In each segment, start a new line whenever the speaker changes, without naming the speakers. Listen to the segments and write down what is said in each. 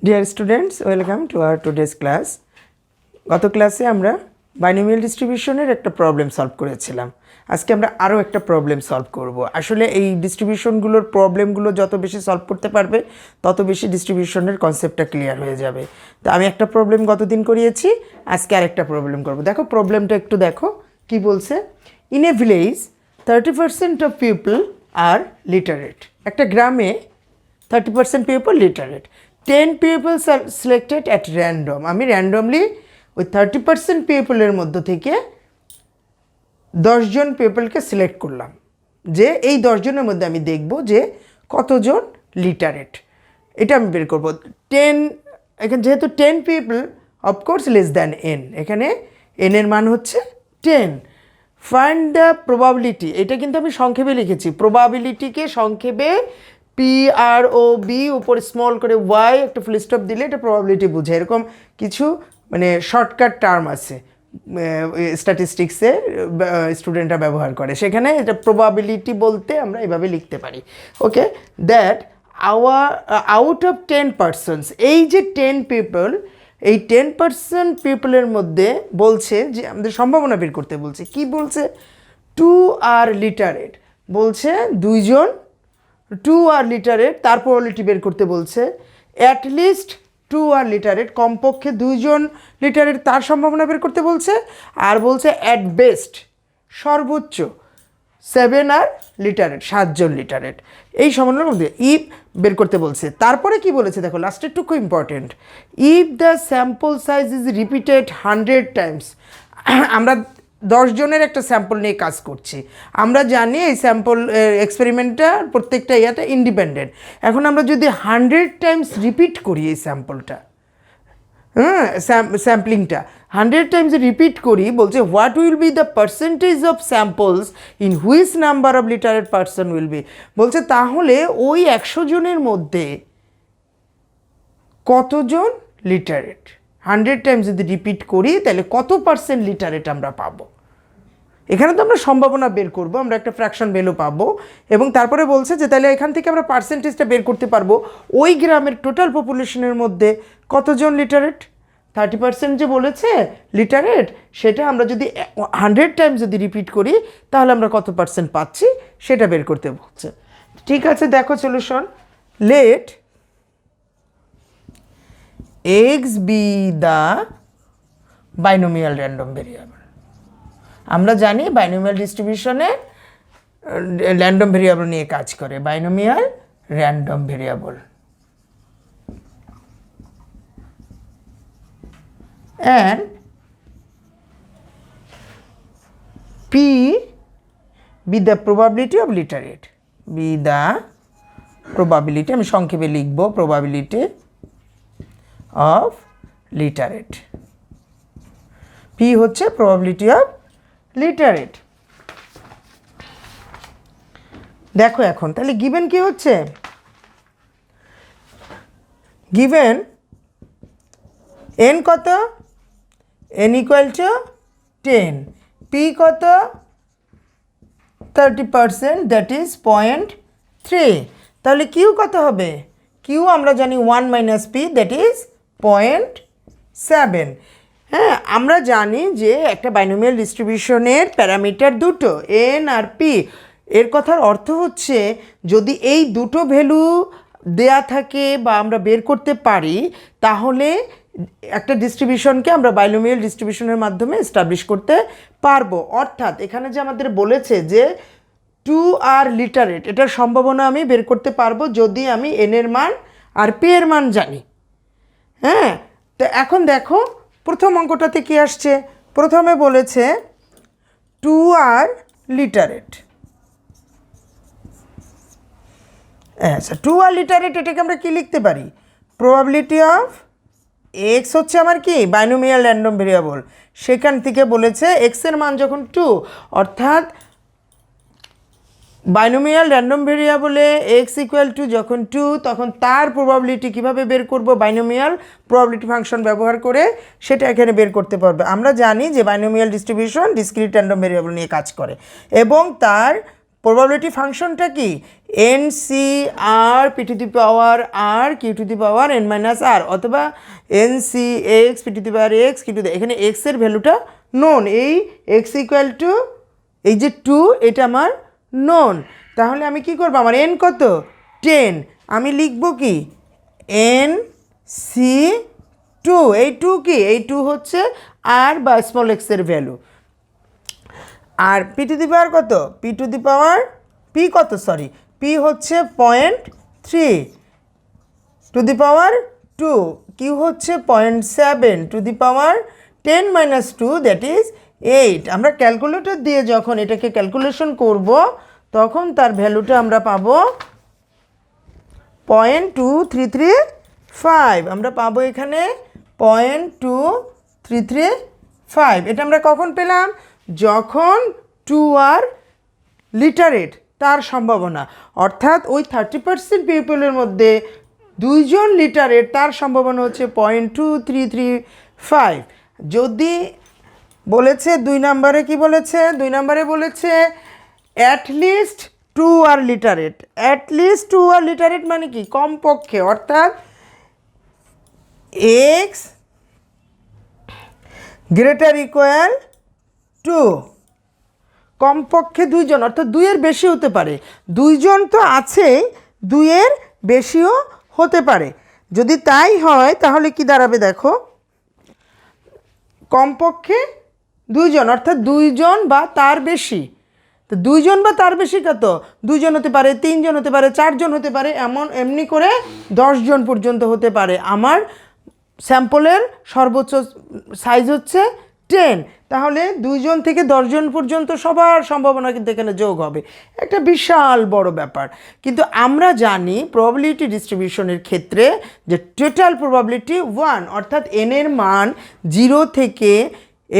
Dear students, welcome to our today's class. গত ক্লাসে আমরা বাইনোমিয়াল ডিস্ট্রিবিউশনের একটা প্রবলেম সলভ করেছিলাম। আজকে আমরা আরও একটা প্রবলেম সলভ করব। আসলে এই ডিস্ট্রিবিউশনগুলোর প্রবলেমগুলো যত বেশি সলভ করতে পারবে তত বেশি ডিস্ট্রিবিউশনের কনসেপ্টটা ক্লিয়ার হয়ে যাবে। তো আমি একটা প্রবলেম গতদিন করিয়েছি, আজকে আরেকটা প্রবলেম করব। দেখো প্রবলেমটা একটু দেখো কি বলছে। In a village 30% of people are literate. একটা গ্রামে 30% people literate. 10 peoples are selected at random. আমি র্যান্ডমলি ওই 30% পিপলের মধ্য থেকে 10 জন পিপলকে সিলেক্ট করলাম, যে এই 10 জনের মধ্যে আমি দেখব যে কতজন লিটারেট, এটা আমি বের করব। 10 এখানে যেহেতু 10 people, of course less than n, এখানে n এর মান হচ্ছে 10। ফাইন্ড দ্য প্রবাবিলিটি, এটা কিন্তু আমি সংক্ষেপে লিখেছি। প্রবাবিলিটিকে সংক্ষেপে PROB উপর স্মল করে y একটা ফুল স্টপ দিলে এটা প্রবাবিলিটি বোঝে। এরকম কিছু মানে শর্টকাট টার্ম আছে স্ট্যাটিস্টিক্সে, স্টুডেন্টরা ব্যবহার করে। সেখানে এটা প্রবাবিলিটি বলতে আমরা এভাবে লিখতে পারি। ওকে, দ্যাট আউট অফ 10 পার্সনস, এই যে 10 পিপল, এই 10% পিপলের মধ্যে বলছে যে আমাদের সম্ভাবনা বের করতে বলছে। কি বলছে? 2 আর লিটারেট বলছে, 2 জন 2 আর লিটারেট, তার প্রবাবিলিটি বের করতে বলছে। অ্যাটলিস্ট 2 আর লিটারেট, কমপক্ষে 2 জন লিটারেট, তার সম্ভাবনা বের করতে বলছে। আর বলছে অ্যাট বেস্ট, সর্বোচ্চ 7 আর লিটারেট, 7 জন লিটারেট, এই সম্ভাবনার মধ্যে ইফ বের করতে বলছে। তারপরে কি বলেছে দেখো, লাস্টের টুকু important. If the sample size is repeated 100 Times. আমরা 10 জনের একটা স্যাম্পল নিয়ে কাজ করছি। আমরা জানি এই স্যাম্পল এক্সপেরিমেন্টটা প্রত্যেকটা ইয়াতে ইন্ডিপেন্ডেন্ট। এখন আমরা যদি 100 টাইমস রিপিট করি এই স্যাম্পলটা, স্যাম্পলিংটা 100 টাইমস রিপিট করি, বলছে what will be the percentage of samples in which number of literate person will be. বলছে তাহলে ওই 100 জনের মধ্যে কতজন লিটারেট, 100 টাইমস যদি রিপিট করি তাহলে কত পার্সেন্ট লিটারেট আমরা পাবো। এখানে তো আমরা সম্ভাবনা বের করব, আমরা একটা ফ্র্যাকশন ভ্যালু পাবো। এবং তারপরে বলছে যে তাহলে এখান থেকে আমরা পার্সেন্টেজটা বের করতে পারবো ওই গ্রামের টোটাল পপুলেশনের মধ্যে কতজন লিটারেট। 30% যে বলেছে লিটারেট, সেটা আমরা যদি 100 টাইমস যদি রিপিট করি তাহলে আমরা কত পার্সেন্ট পাচ্ছি সেটা বের করতে বলছে। ঠিক আছে, দেখো solution. Let x be the binomial random variable. আমরা জানি বাইনোমিয়াল ডিস্ট্রিবিউশনে র্যান্ডম ভেরিয়েবল নিয়ে কাজ করে, binomial random variable. And P be the probability of literate, be the probability, আমি সংক্ষেপে লিখব probability of literate। P হচ্ছে probability of লিটারেট। দেখো এখন তাহলে গিভেন কি হচ্ছে, গিভেন n কত, n ইকুয়াল টু 10, p কত 30%, দ্যাট ইজ 0.3। তাহলে কিউ কত হবে, কিউ আমরা জানি 1 মাইনাস p, দ্যাট ইজ 0.7। হ্যাঁ, আমরা জানি যে একটা বাইনোমিয়াল ডিস্ট্রিবিউশনের প্যারামিটার দুটো, এন আর পি। এর কথার অর্থ হচ্ছে যদি এই দুটো ভ্যালু দেয়া থাকে বা আমরা বের করতে পারি তাহলে একটা ডিস্ট্রিবিউশনকে আমরা বাইনোমিয়াল ডিস্ট্রিবিউশনের মাধ্যমে এস্টাবলিশ করতে পারবো। অর্থাৎ এখানে যে আমাদের বলেছে যে 2 আর লিটারেট, এটার সম্ভাবনা আমি বের করতে পারবো যদি আমি এন এর মান আর পি এর মান জানি। হ্যাঁ, তো এখন দেখো প্রথম অঙ্কটাতে কি আসছে। প্রথমে বলেছে 2 আর লিটারেট। আচ্ছা, 2 আর লিটারেট, এটাকে আমরা কি লিখতে পারি, প্রবাবিলিটি অফ এক্স হচ্ছে আমার কি বাইনোমিয়াল র্যান্ডম ভেরিয়েবল। সেখান থেকে বলেছে এক্স এর মান যখন 2, অর্থাৎ বাইনোমিয়াল র্যান্ডম ভেরিয়েবলে এক্স ইকুয়াল টু যখন 2, তখন তার প্রবাবিলিটি কীভাবে বের করব, বাইনোমিয়াল প্রবাবিলিটি ফাংশন ব্যবহার করে সেটা এখানে বের করতে পারবে। আমরা জানি যে binomial distribution discrete random variable নিয়ে কাজ করে এবং তার প্রবাবিলিটি ফাংশনটা কি N C R P to the power R Q to the power N minus R, অথবা N C X P to the power X Q to the, এখানে এক্সের ভ্যালুটা নোন, এই এক্স ইকুয়াল টু এই যে 2 এটা আমার নোন। তাহলে আমি কি করব, আমার এন কত 10, আমি লিখব কি এন সি 2, এই 2 কি এই 2 হচ্ছে আর বা স্মল এক্সের ভ্যালু, আর পি টু দি পাওয়ার কত P to the power P কত সরি পি হচ্ছে 0.3 টু দি পাওয়ার 2, কিউ হচ্ছে 0.7 to the power 10 minus 2 that is 8। আমরা ক্যালকুলেটর দিয়ে যখন এটাকে ক্যালকুলেশন করব তখন তার ভ্যালুটা আমরা পাবো 0.2335, আমরা পাবো এখানে 0.2335। এটা আমরা কখন পেলাম, যখন 2 আর লিটারেট তার সম্ভাবনা, অর্থাৎ ওই 30% পিপলের মধ্যে 2 জন লিটারেট তার সম্ভাবনা হচ্ছে 0.2335। যদি বলেছে 2 নম্বরে কি বলেছে, 2 নম্বরে বলেছে at least 2 are literate, at least 2 are literate মানে কি কমপক্ষে, অর্থাৎ এক্স গ্রেটার ইকুয়াল 2, কমপক্ষে 2 জন, অর্থাৎ 2 এর বেশি হতে পারে, 2 জন তো আছেই, 2 এর বেশিও হতে পারে। যদি তাই হয় তাহলে কি দাঁড়াবে দেখো, কমপক্ষে 2 জন অর্থাৎ 2 জন বা তার বেশি, তো 2 জন বা তার বেশি কত 2 জন হতে পারে, 3 জন হতে পারে, 4 জন হতে পারে, এমনি করে 10 জন পর্যন্ত হতে পারে। আমার স্যাম্পলের সর্বোচ্চ সাইজ হচ্ছে 10, তাহলে 2 জন থেকে 10 জন পর্যন্ত সবার সম্ভাবনা কিন্তু এখানে যোগ হবে, একটা বিশাল বড় ব্যাপার। কিন্তু আমরা জানি প্রবাবিলিটি ডিস্ট্রিবিউশনের ক্ষেত্রে যে টোটাল প্রবাবিলিটি 1, অর্থাৎ এন এর মান 0 থেকে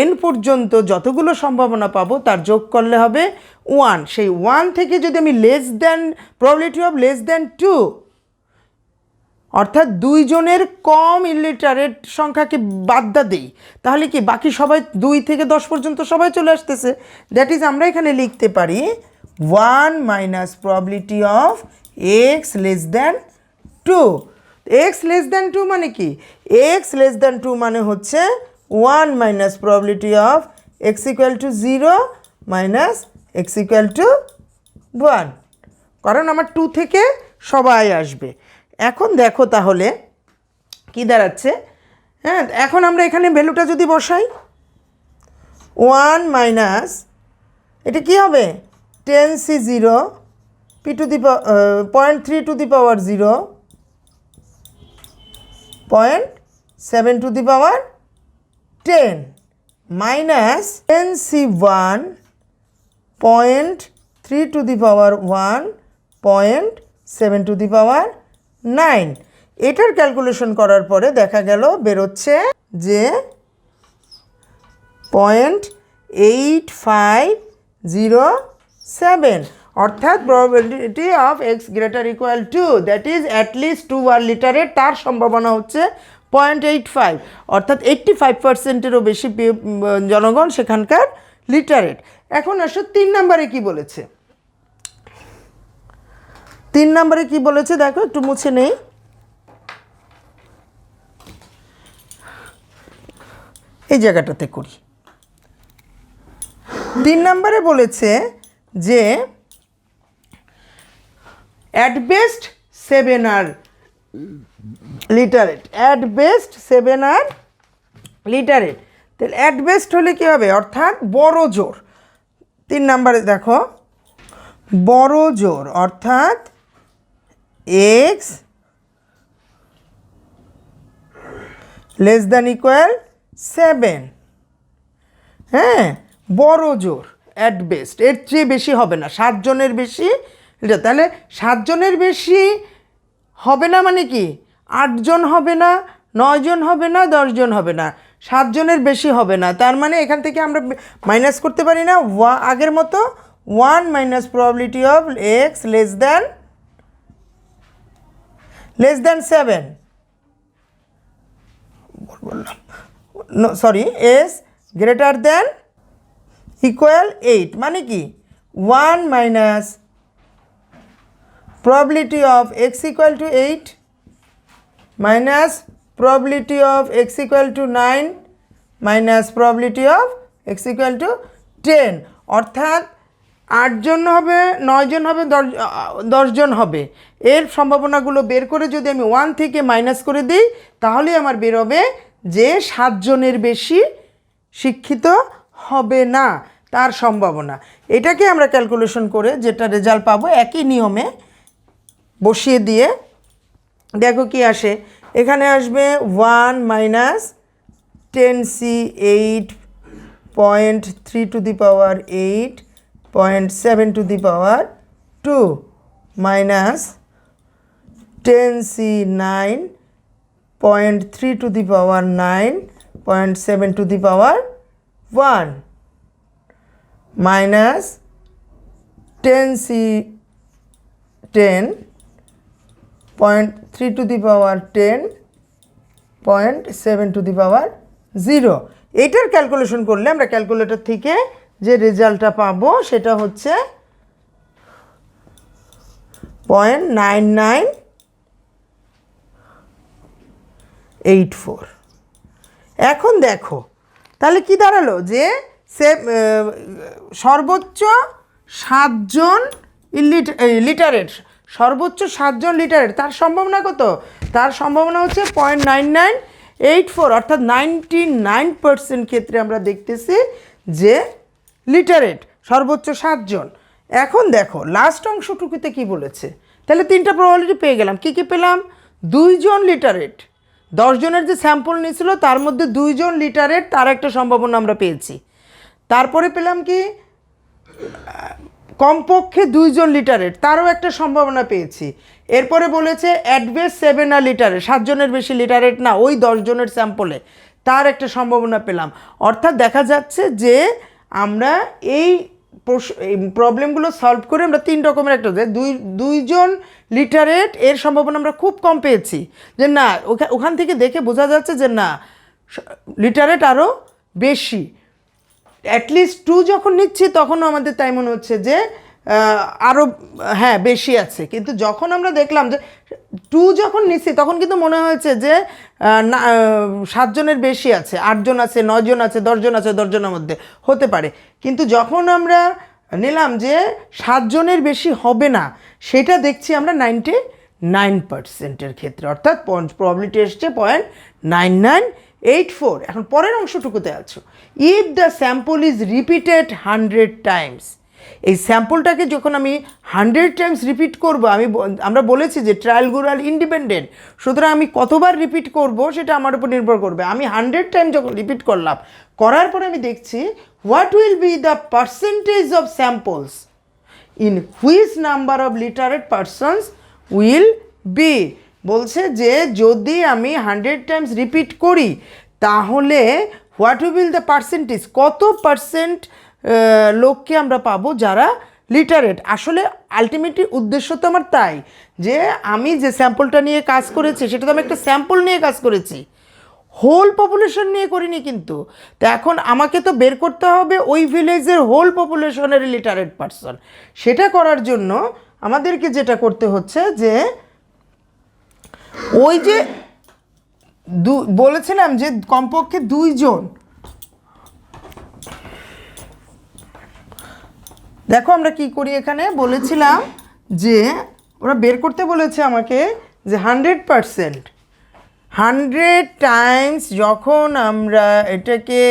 এন পর্যন্ত যতগুলো সম্ভাবনা পাবো তার যোগ করলে হবে 1। সেই 1 থেকে যদি আমি less than probability of less than 2, অর্থাৎ 2 জনের কম ইলিটারেট সংখ্যাকে বাদ দিই, তাহলে কি বাকি সবাই 2 থেকে 10 পর্যন্ত সবাই চলে আসতেছে। দ্যাট ইজ আমরা এখানে লিখতে পারি 1 minus probability of x less than 2। X less than 2 মানে কি, এক্স লেস দ্যান 2 মানে হচ্ছে 1 minus probability of x equal two 0 minus x equal two 1, কারণ আমার 2 থেকে সবাই আসবে। এখন দেখো তাহলে কি দাঁড়াচ্ছে, হ্যাঁ এখন আমরা এখানে ভ্যালুটা যদি বসাই 1 মাইনাস এটা কি হবে 10c0 P to the 0.3 to the power 0 0.7 to the power 10 minus 10c1 0.3 to the power 1 0.7 to the power 9। এটার ক্যালকুলেশন করার পরে দেখা গেল বেরোচ্ছে যে 0.8507, অর্থাৎ probability of x greater equal to that is at least 2 are literate তার সম্ভাবনা হচ্ছে 0.85, অর্থাৎ 85%-এরও বেশি জনগণ সেখানকার লিটারেট। এখন আসো 3 নম্বরে কি বলেছে, 3 নম্বরে কি বলেছে দেখো, একটু মুছে নেই। এই জায়গাটাতে করি। 3 নম্বরে বলেছে যে at best 7 are literate, at best 7 are literate, তাহলে অ্যাট বেস্ট হলে কী হবে, অর্থাৎ বড় জোর। 3 নম্বরে দেখো বড় জোর, অর্থাৎ এক্স লেস দ্যান ইকুয়াল 7, হ্যাঁ বড় জোর অ্যাট বেস্ট, এর চেয়ে বেশি হবে না, 7 জনের বেশি এটা, তাহলে 7 জনের বেশি হবে না মানে কি 8 জন হবে না, 9 জন হবে না, 10 জন হবে না, 7 জনের বেশি হবে না। তার মানে এখান থেকে আমরা মাইনাস করতে পারি না, আগের মতো 1 minus probability of x less than 7 বললাম, no sorry as greater than equal 8, মানে কি 1 minus probability of x equal to 8 minus probability of x equal to 9 minus probability of x equal to 10 অর্থাৎ 8 জন হবে, 9 জন হবে, 10 জন হবে। এর সম্ভাবনাগুলো বের করে যদি আমি 1 থেকে মাইনাস করে দিই তাহলে আমার বের হবে যে 7 জনের বেশি শিক্ষিত হবে না তার সম্ভাবনা। এটাকে আমরা ক্যালকুলেশন করে যেটা রেজাল্ট পাবো একই নিয়মে বসিয়ে দিয়ে দেখো কি আসে। এখানে আসবে 1 minus 10c 8.3 to the power 8.7 to the power 2 minus 10c 9.3 to the power 9.7 to the power 1 minus 10c 10.3 to the power 10.7 to the power 0। এটার ক্যালকুলেশন করলে আমরা ক্যালকুলেটর থেকে যে রেজাল্টটা পাবো সেটা হচ্ছে 0.9984। এখন দেখো তাহলে কি দাঁড়ালো যে সর্বোচ্চ 7 জন লিটারেট, সর্বোচ্চ 7 জন লিটারেট তার সম্ভাবনা কত? তার সম্ভাবনা হচ্ছে 0.9984 অর্থাৎ 99% ক্ষেত্রে আমরা দেখতেছি যে লিটারেট সর্বোচ্চ 7 জন। এখন দেখো লাস্ট অংশটুকুতে কি বলেছে, তাহলে 3টা প্রবাবিলিটি পেয়ে গেলাম। কি কি পেলাম? 2 জন লিটারেট, 10 জনের যে স্যাম্পল নিয়েছিল তার মধ্যে 2 জন লিটারেট তার একটা সম্ভাবনা আমরা পেয়েছি। তারপরে পেলাম কি কমপক্ষে 2 জন লিটারেট তারও একটা সম্ভাবনা পেয়েছি। এরপরে বলেছে অ্যাডভেস 7 আর লিটারেট, 7 জনের বেশি লিটারেট না ওই 10 জনের স্যাম্পলে তার একটা সম্ভাবনা পেলাম। অর্থাৎ দেখা যাচ্ছে যে আমরা এই প্রবলেমগুলো সলভ করে আমরা 3 রকমের একটা দুই জন লিটারেট এর সম্ভাবনা আমরা খুব কম পেয়েছি, যে না ওখান থেকে দেখে বোঝা যাচ্ছে যে না লিটারেট আরও বেশি। অ্যাটলিস্ট 2 যখন নিচ্ছি তখনও আমাদের তাই মনে হচ্ছে যে আরও হ্যাঁ বেশি আছে, কিন্তু যখন আমরা দেখলাম যে 2 যখন নিচ্ছি তখন কিন্তু মনে হয়েছে যে 7 জনের বেশি আছে, 8 জন আছে, 9 জন আছে, 10 জন আছে, 10 জনের মধ্যে হতে পারে। কিন্তু যখন আমরা নিলাম যে 7 জনের বেশি হবে না সেটা দেখছি আমরা 99%-এর ক্ষেত্রে, অর্থাৎ প্রবাবিলিটি এসছে 0.9984। এখন পরের অংশটুকুতে আছো, if the sample is repeated 100 Times. এই স্যাম্পলটাকে যখন আমি 100 টাইমস রিপিট করব, আমরা বলেছি যে ট্রায়ালগুলো ইন্ডিপেন্ডেন্ট, সুতরাং আমি কতবার রিপিট করব সেটা আমার উপর নির্ভর করবে। আমি 100 টাইম যখন রিপিট করলাম, করার পরে আমি দেখছি what will be the percentage of samples in which number of literate persons will be. বলছে যে যদি আমি 100 টাইমস রিপিট করি তাহলে হোয়াট উইল দ্য পার্সেন্টেজ, কত পার্সেন্ট লোককে আমরা পাবো যারা লিটারেট। আসলে আলটিমেটলি উদ্দেশ্য তো আমার তাই যে আমি যে স্যাম্পলটা নিয়ে কাজ করেছি সেটা তো আমি একটা স্যাম্পল নিয়ে কাজ করেছি, হোল পপুলেশন নিয়ে করিনি কিন্তু। তো এখন আমাকে তো বের করতে হবে ওই ভিলেজের হোল পপুলেশনের লিটারেট পারসন। সেটা করার জন্য আমাদেরকে যেটা করতে হচ্ছে যে ওই যে বলেছিলাম যে কমপক্ষে 2 জন, দেখো আমরা কি করি এখানে বলেছিলাম যে ওরা বের করতে বলেছে আমাকে যে 100 টাইমস যখন আমরা এটাকে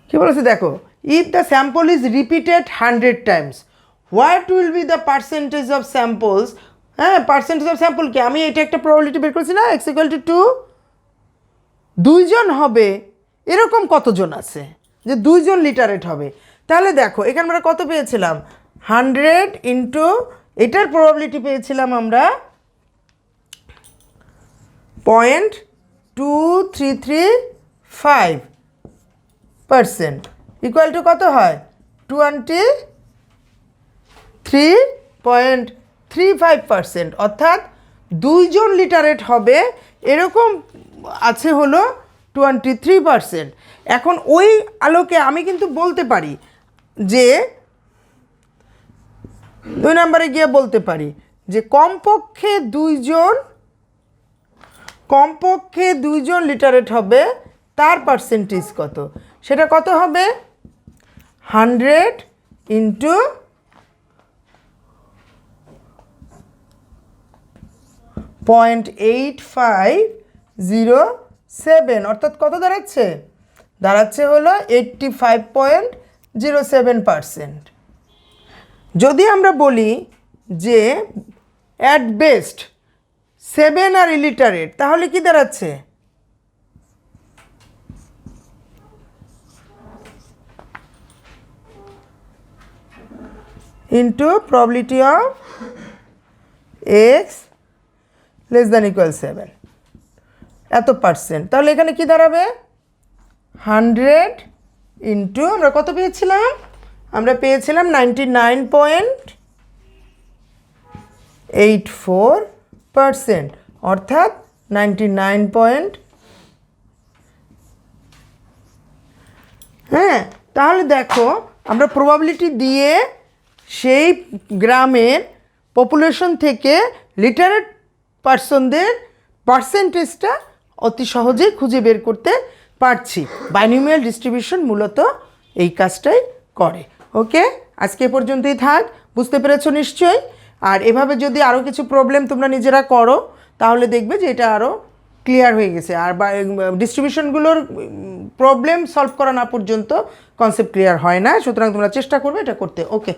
কি বলেছে দেখো, if the sample is repeated 100 Times what will be the percentage of samples. হ্যাঁ পার্সেন্টেজ অফ স্যাম্পল কি, আমি এটা একটা প্রবাবিলিটি বের করেছি না, x = 2, 2 জন হবে এরকম কতজন আছে যে 2 জন লিটারেট হবে। তাহলে দেখো এখানে আমরা কত পেয়েছিলাম, 100 ইন্টু এটার প্রবাবিলিটি পেয়েছিলাম আমরা 0.2335% ইকুয়াল টু কত হয় 23.35%, অর্থাৎ 2 জন লিটারেট হবে এরকম আছে হলো 23%। এখন ওই আলোকে আমি কিন্তু বলতে পারি যে 2 নম্বরে গিয়ে বলতে পারি যে কমপক্ষে দুইজন লিটারেট হবে, তার পার্সেন্টেজ কত, সেটা কত হবে 100 ইন্টু 0.8507, অর্থাৎ কত দাঁড়াচ্ছে হলো 85.07%। যদি আমরা বলি যে অ্যাট বেস্ট 7 আর ইলিটারেট, তাহলে কি দাঁড়াচ্ছে into probability of x less than equal 7 এত পার্সেন্ট, তাহলে এখানে কি দাঁড়াবে 100 ইন্টু আমরা কত পেয়েছিলাম, আমরা পেয়েছিলাম 99.84%, অর্থাৎ 99 হ্যাঁ। তাহলে দেখো আমরা প্রবাবিলিটি দিয়ে সেই গ্রামের পপুলেশন থেকে লিটারেট পার্সনদের পার্সেন্টেজটা অতি সহজেই খুঁজে বের করতে পারছি। বাইনোমিয়াল ডিস্ট্রিবিউশন মূলত এই কাজটাই করে। ওকে, আজকে এ পর্যন্তই থাক, বুঝতে পেরেছো নিশ্চয়ই। আর এভাবে যদি আরও কিছু প্রবলেম তোমরা নিজেরা করো তাহলে দেখবে যে এটা আরও ক্লিয়ার হয়ে গেছে। আর ডিস্ট্রিবিউশনগুলোর প্রবলেম সলভ করা না পর্যন্ত কনসেপ্ট ক্লিয়ার হয় না, সুতরাং তোমরা চেষ্টা করবে এটা করতে। ওকে।